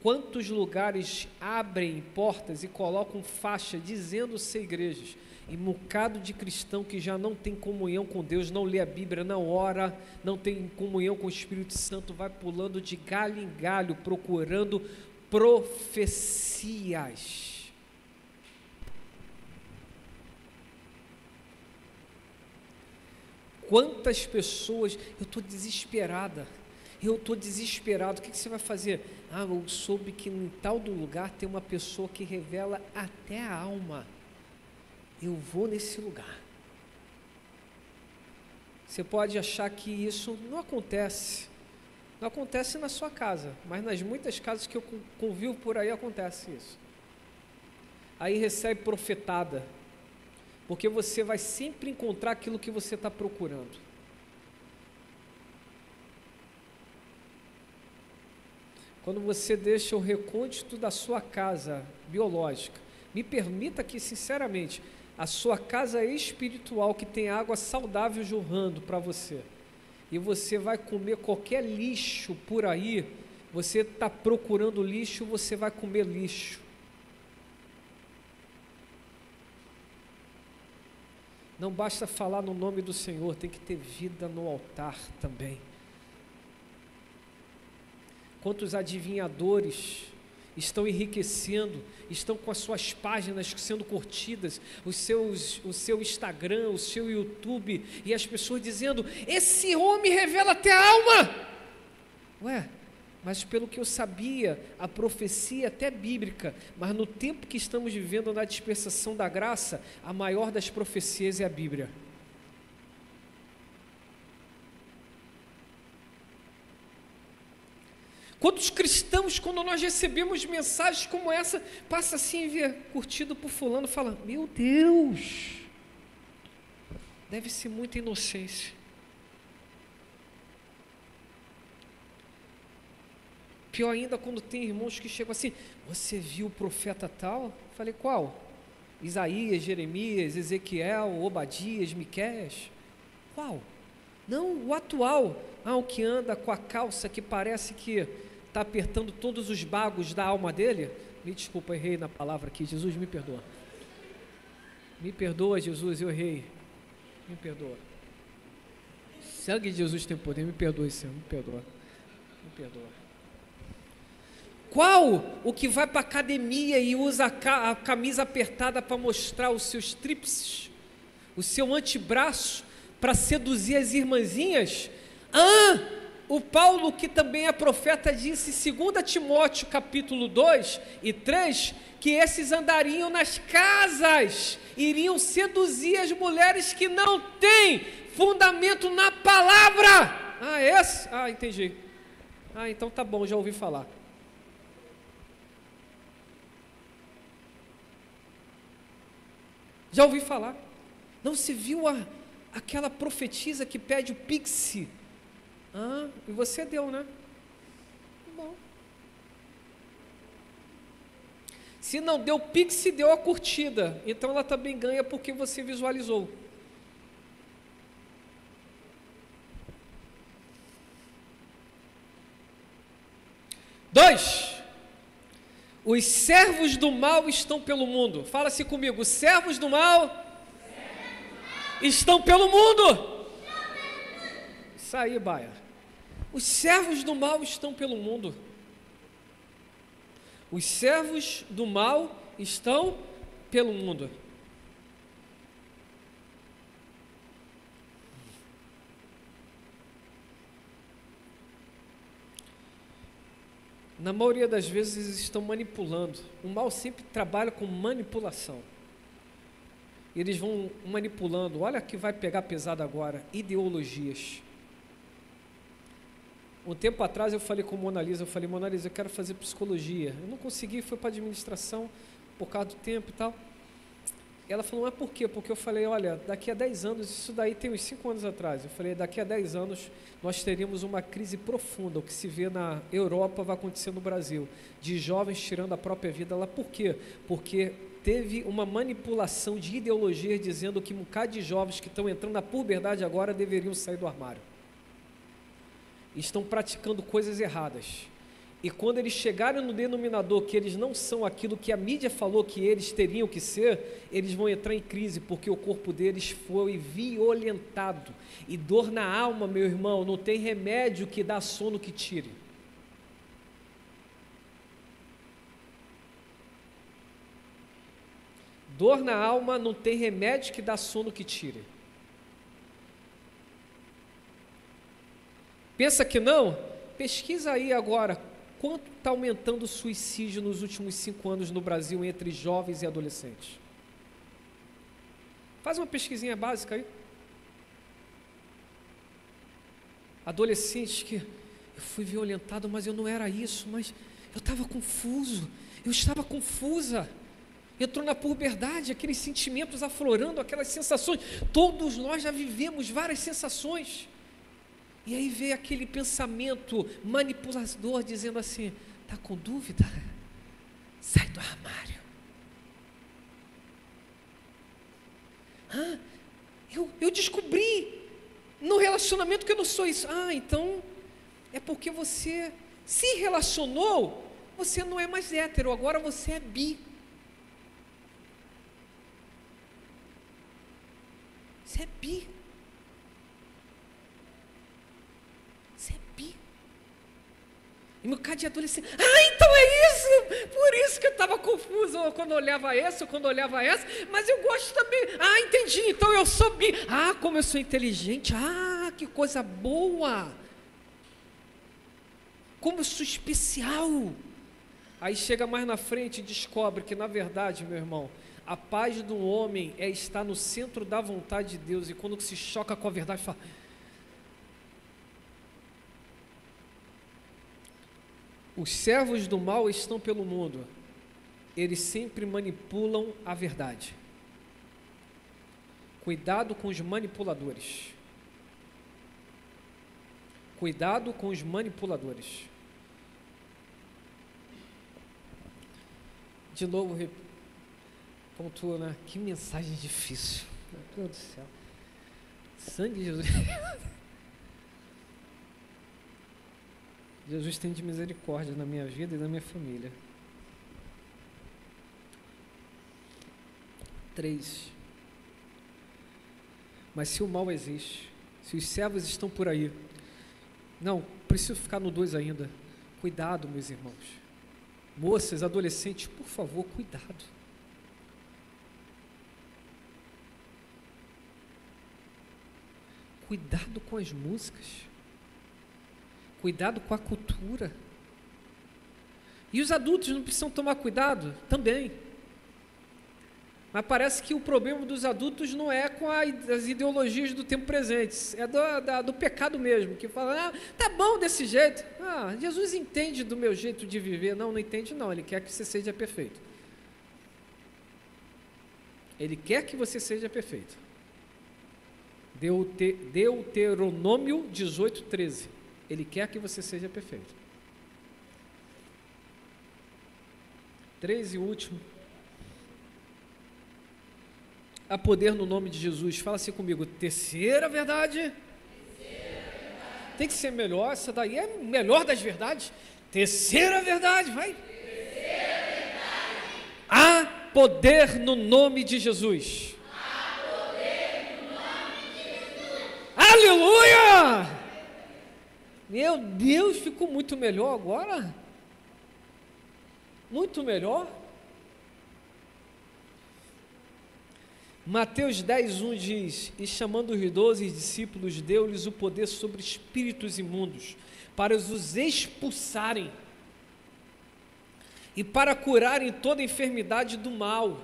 Quantos lugares abrem portas e colocam faixa dizendo ser igrejas? E um bocado de cristão que já não tem comunhão com Deus, não lê a Bíblia, não ora, não tem comunhão com o Espírito Santo, vai pulando de galho em galho, procurando profecias. Quantas pessoas, eu estou desesperado, o que você vai fazer? Eu soube que em tal do lugar tem uma pessoa que revela até a alma, eu vou nesse lugar. Você pode achar que isso não acontece na sua casa, mas nas muitas casas que eu convivo por aí acontece isso. Aí recebe profetada, porque você vai sempre encontrar aquilo que você está procurando. quando você deixa o recôndito da sua casa biológica, me permita que, sinceramente, a sua casa espiritual, que tem água saudável jorrando para você, e você vai comer qualquer lixo por aí, você está procurando lixo, você vai comer lixo. Não basta falar no nome do Senhor, tem que ter vida no altar também. Quantos adivinhadores estão enriquecendo, estão com as suas páginas sendo curtidas, o seu Instagram, o seu YouTube, e as pessoas dizendo: esse homem revela até a alma. Ué, mas pelo que eu sabia, a profecia até bíblica, mas no tempo que estamos vivendo na dispensação da graça, a maior das profecias é a Bíblia. Quantos cristãos, quando nós recebemos mensagens como essa, passa assim a ver curtido por fulano, fala: meu Deus, deve ser muita inocência. Pior ainda quando tem irmãos que chegam assim: você viu o profeta tal? Falei: qual? Isaías, Jeremias, Ezequiel, Obadias, Miqueias? Qual? Não, o atual. O que anda com a calça que parece que está apertando todos os bagos da alma dele. Me desculpa, errei na palavra aqui, Jesus me perdoa. Me perdoa, Jesus, eu errei. Me perdoa. Sangue de Jesus tem poder, me perdoe, Senhor, me perdoa. Me perdoa. Qual o que vai para a academia e usa a camisa apertada para mostrar os seus tríceps, o seu antebraço, para seduzir as irmãzinhas? O Paulo, que também é profeta, disse em 2 Timóteo capítulo 2 e 3, que esses andariam nas casas, iriam seduzir as mulheres que não têm fundamento na palavra. Esse? Entendi. Então tá bom, já ouvi falar. Já ouvi falar. Não se viu aquela profetisa que pede o pix? E você deu, né? Bom. Se não deu pix, deu a curtida. Então ela também ganha porque você visualizou. Dois. Os servos do mal estão pelo mundo. Fala-se comigo: os servos do mal estão pelo mundo. Isso aí, Baia. Os servos do mal estão pelo mundo. Os servos do mal estão pelo mundo. Na maioria das vezes eles estão manipulando. O mal sempre trabalha com manipulação. Eles vão manipulando. Olha que vai pegar pesado agora: ideologias. Um tempo atrás eu falei com Mona Lisa, Mona Lisa, eu quero fazer psicologia. Eu não consegui, foi para administração por causa do tempo e tal. Ela falou: mas por quê? Porque eu falei: olha, daqui a 10 anos, isso daí tem uns 5 anos atrás, eu falei: daqui a 10 anos nós teríamos uma crise profunda. O que se vê na Europa vai acontecer no Brasil, de jovens tirando a própria vida lá. Por quê? Porque teve uma manipulação de ideologias dizendo que um bocado de jovens que estão entrando na puberdade agora deveriam sair do armário. Estão praticando coisas erradas. E quando eles chegarem no denominador que eles não são aquilo que a mídia falou que eles teriam que ser, eles vão entrar em crise, porque o corpo deles foi violentado. E dor na alma, meu irmão, não tem remédio que dá sono que tire. Dor na alma não tem remédio que dá sono que tire. Pensa que não? Pesquisa aí agora, quanto está aumentando o suicídio nos últimos 5 anos no Brasil entre jovens e adolescentes? Faz uma pesquisinha básica aí. Adolescentes que: eu fui violentado, mas eu não era isso, mas eu estava confuso, eu estava confusa. Entrou na puberdade, aqueles sentimentos aflorando, aquelas sensações. Todos nós já vivemos várias sensações. E aí veio aquele pensamento manipulador dizendo assim: Está com dúvida? Sai do armário. Eu descobri no relacionamento que eu não sou isso. Então é porque você se relacionou, você não é mais hétero, agora você é bi. Você é bi. Você é bi. E meu cara de adolescente, então é isso, por isso que eu estava confuso quando eu olhava essa, ou quando eu olhava essa, mas eu gosto também, entendi, então eu sou bi, como eu sou inteligente, que coisa boa, como eu sou especial. Aí chega mais na frente e descobre que na verdade, meu irmão, a paz do homem é estar no centro da vontade de Deus, e quando se choca com a verdade, fala, os servos do mal estão pelo mundo, eles sempre manipulam a verdade. Cuidado com os manipuladores. Cuidado com os manipuladores. De novo, pontua, né? Que mensagem difícil. Meu Deus do céu. Sangue de Jesus. Jesus tem de misericórdia na minha vida e na minha família. 3. Mas se o mal existe, se os servos estão por aí, não, preciso ficar no 2 ainda. Cuidado, meus irmãos. Moças, adolescentes, por favor, cuidado. Cuidado com as músicas. Cuidado com a cultura. E os adultos não precisam tomar cuidado? Também. Mas parece que o problema dos adultos não é com as ideologias do tempo presente, é do pecado mesmo, que fala, tá bom desse jeito, Jesus entende do meu jeito de viver. Não entende não, Ele quer que você seja perfeito. Ele quer que você seja perfeito. Deuteronômio 18:13. Ele quer que você seja perfeito. 3 e último. Há poder no nome de Jesus. Fala assim comigo. Terceira verdade. Tem que ser melhor. Essa daí é melhor das verdades. Terceira verdade. Vai. Terceira verdade. Há poder no nome de Jesus. Há poder no nome de Jesus. Aleluia! Meu Deus, ficou muito melhor agora. Muito melhor. Mateus 10:1 diz, e chamando os 12 discípulos, deu-lhes o poder sobre espíritos imundos, para os expulsarem, e para curarem toda enfermidade do mal,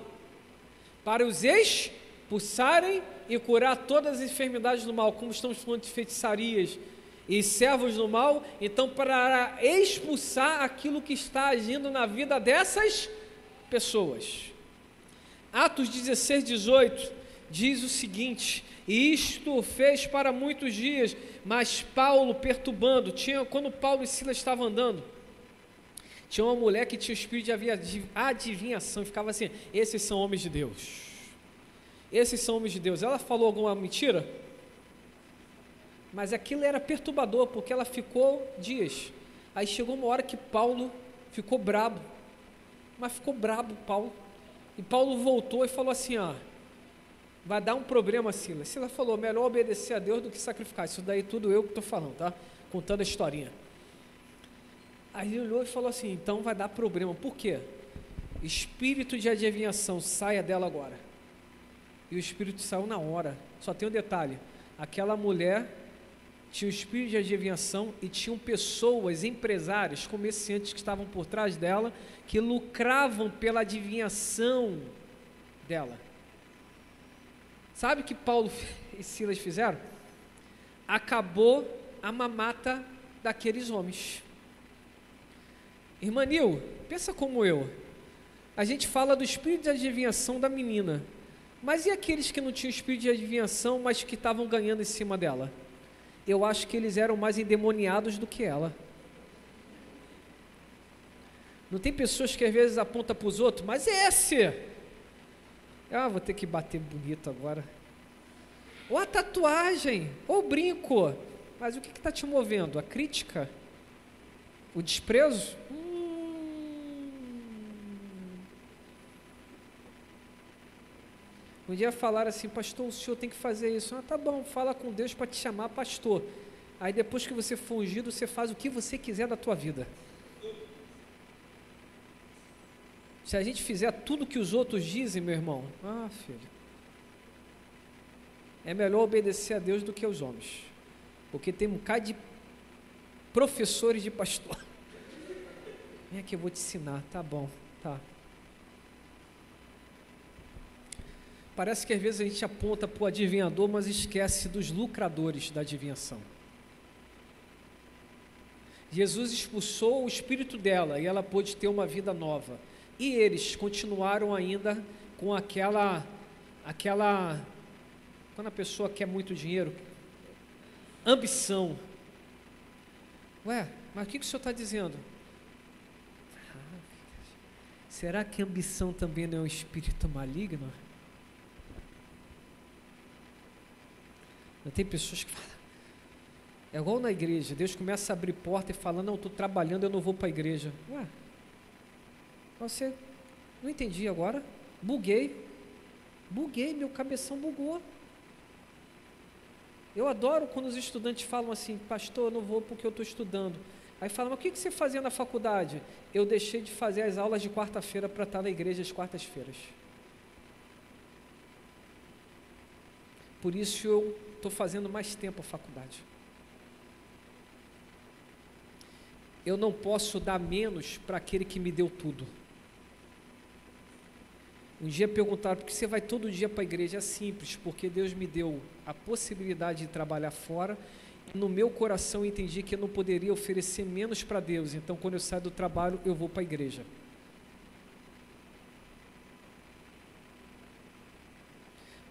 para os expulsarem e curar todas as enfermidades do mal, como estamos falando de feitiçarias, e servos do mal, então para expulsar aquilo que está agindo na vida dessas pessoas. Atos 16:18 diz o seguinte, e isto fez para muitos dias, mas Paulo perturbando, quando Paulo e Silas estavam andando, tinha uma mulher que tinha o espírito de adivinhação, e ficava assim, esses são homens de Deus, esses são homens de Deus. Ela falou alguma mentira? Mas aquilo era perturbador, porque ela ficou dias. Aí chegou uma hora que Paulo ficou brabo. Mas ficou brabo Paulo. E Paulo voltou e falou assim, vai dar um problema, Silas. Silas falou, melhor obedecer a Deus do que sacrificar. Isso daí tudo eu que estou falando, tá? Contando a historinha. Aí ele olhou e falou assim, então vai dar problema. Por quê? Espírito de adivinhação, saia dela agora. E o espírito saiu na hora. Só tem um detalhe. Aquela mulher tinha o espírito de adivinhação e tinham pessoas, empresários, comerciantes que estavam por trás dela, que lucravam pela adivinhação dela. Sabe o que Paulo e Silas fizeram? Acabou a mamata daqueles homens. Irmã Nil, pensa como eu. A gente fala do espírito de adivinhação da menina, mas e aqueles que não tinham espírito de adivinhação, mas que estavam ganhando em cima dela? Eu acho que eles eram mais endemoniados do que ela. Não tem pessoas que às vezes apontam para os outros, mas esse, vou ter que bater bonito agora. Ou a tatuagem, ou o brinco, mas o que está te movendo? A crítica? O desprezo? Um dia falaram assim, pastor, o senhor tem que fazer isso. Tá bom, fala com Deus para te chamar pastor. Aí depois que você for ungido, você faz o que você quiser da tua vida. Se a gente fizer tudo o que os outros dizem, meu irmão, filho, é melhor obedecer a Deus do que aos homens. Porque tem um bocado de professores de pastor. Vem aqui, eu vou te ensinar. Tá bom, tá. Parece que às vezes a gente aponta para o adivinhador, mas esquece dos lucradores da adivinhação. Jesus expulsou o espírito dela e ela pôde ter uma vida nova. E eles continuaram ainda com aquela, quando a pessoa quer muito dinheiro, ambição. Mas o que o senhor está dizendo? Será que a ambição também não é um espírito maligno? Não tem pessoas que falam, é igual na igreja, Deus começa a abrir porta e fala, não, estou trabalhando, eu não vou para a igreja. Você, não entendi agora, buguei, meu cabeção bugou. Eu adoro quando os estudantes falam assim, pastor, eu não vou porque eu estou estudando. Aí falam, mas o que você fazia na faculdade? Eu deixei de fazer as aulas de quarta-feira para estar na igreja às quartas-feiras. Por isso eu estou fazendo mais tempo a faculdade. Eu não posso dar menos para aquele que me deu tudo. Um dia perguntaram, por que você vai todo dia para a igreja? É simples, porque Deus me deu a possibilidade de trabalhar fora, e no meu coração eu entendi que eu não poderia oferecer menos para Deus, então quando eu saio do trabalho, eu vou para a igreja.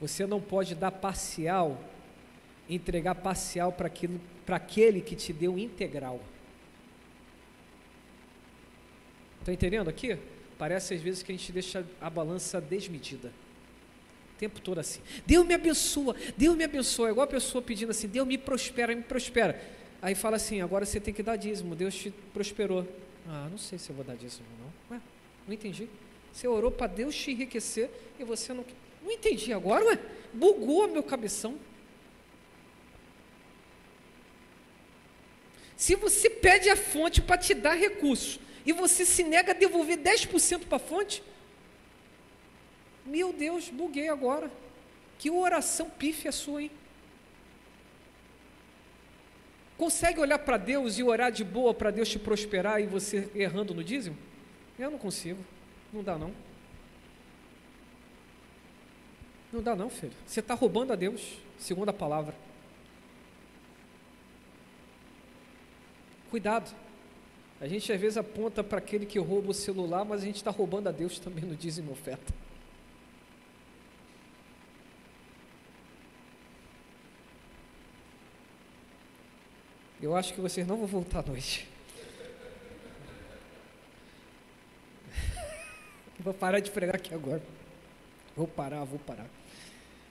Você não pode dar parcial, entregar parcial para aquele que te deu integral. Está entendendo aqui? Parece às vezes que a gente deixa a balança desmedida. O tempo todo assim. Deus me abençoa, Deus me abençoa. É igual a pessoa pedindo assim, Deus me prospera, me prospera. Aí fala assim, agora você tem que dar dízimo, Deus te prosperou. Não sei se eu vou dar dízimo não. Não entendi. Você orou para Deus te enriquecer e você não... Não entendi agora, bugou meu cabeção. Se você pede a fonte para te dar recurso e você se nega a devolver 10% para a fonte, meu Deus, buguei agora. Que oração pífia sua, hein? Consegue olhar para Deus e orar de boa para Deus te prosperar e você errando no dízimo? Eu não consigo, não dá não. Não dá não, filho. Você está roubando a Deus, segundo a palavra. Cuidado. A gente às vezes aponta para aquele que rouba o celular, mas a gente está roubando a Deus também no dízimo e oferta. Eu acho que vocês não vão voltar à noite. Vou parar de pregar aqui agora. Vou parar.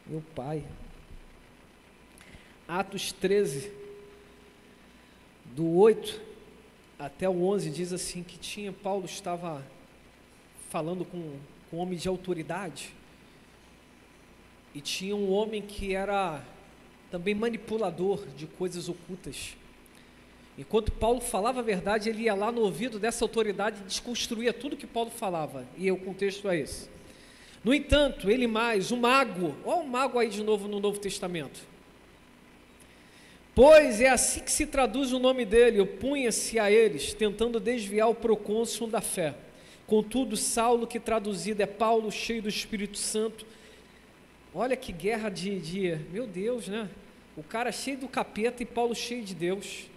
Meu pai. Atos 13, do 8 até o 11, diz assim, que Paulo estava falando com um homem de autoridade, e tinha um homem que era também manipulador de coisas ocultas. Enquanto Paulo falava a verdade, ele ia lá no ouvido dessa autoridade e desconstruía tudo que Paulo falava, e o contexto é esse. No entanto, ele mais, o mago, olha o mago aí de novo no Novo Testamento. Pois é assim que se traduz o nome dele, opunha-se a eles, tentando desviar o procônsul da fé. Contudo, Saulo, que traduzido é Paulo, cheio do Espírito Santo. Olha que guerra de meu Deus, né? O cara cheio do capeta e Paulo cheio de Deus.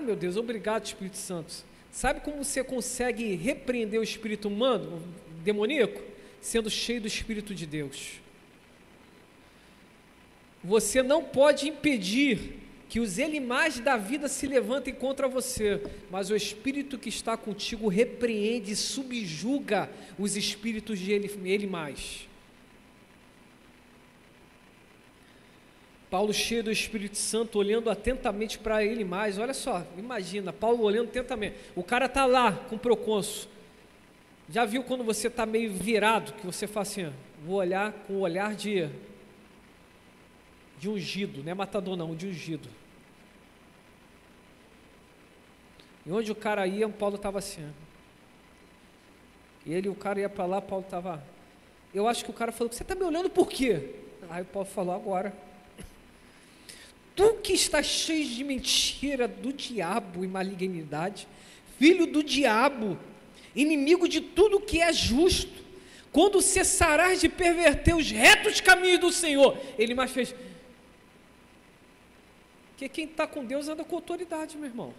Meu Deus, obrigado, Espírito Santo. Sabe como você consegue repreender o espírito humano, demoníaco? Sendo cheio do Espírito de Deus. Você não pode impedir que os Elimás da vida se levantem contra você, mas o Espírito que está contigo repreende e subjuga os espíritos de Elimás. Paulo, cheio do Espírito Santo, olhando atentamente para Elimás, olha só, imagina, Paulo olhando atentamente, o cara está lá com o procônsul. Já viu quando você está meio virado, que você fala assim, vou olhar com o olhar de ungido, não é matador não, de ungido. E onde o cara ia, o Paulo estava assim. E o cara ia para lá, Paulo estava... Eu acho que o cara falou, você está me olhando por quê? Aí o Paulo falou, agora. Tu que estás cheio de mentira do diabo e malignidade, filho do diabo, inimigo de tudo que é justo, quando cessarás de perverter os retos caminhos do Senhor. Ele mais fez... Porque quem está com Deus anda com autoridade, meu irmão.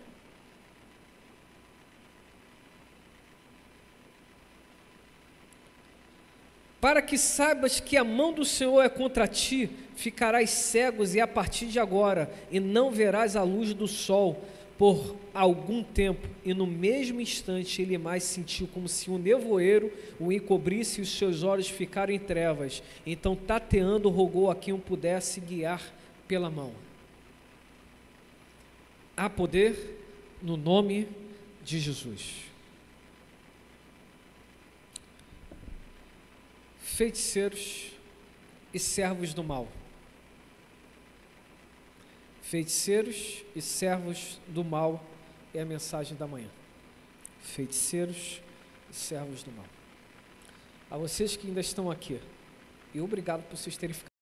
Para que saibas que a mão do Senhor é contra ti, ficarás cegos e a partir de agora, e não verás a luz do sol por algum tempo. E no mesmo instante ele mais sentiu como se um nevoeiro o encobrisse e os seus olhos ficaram em trevas. Então, tateando, rogou a quem o pudesse guiar pela mão. Há poder no nome de Jesus. Feiticeiros e servos do mal. Feiticeiros e servos do mal é a mensagem da manhã. Feiticeiros e servos do mal. A vocês que ainda estão aqui, e obrigado por vocês terem ficado.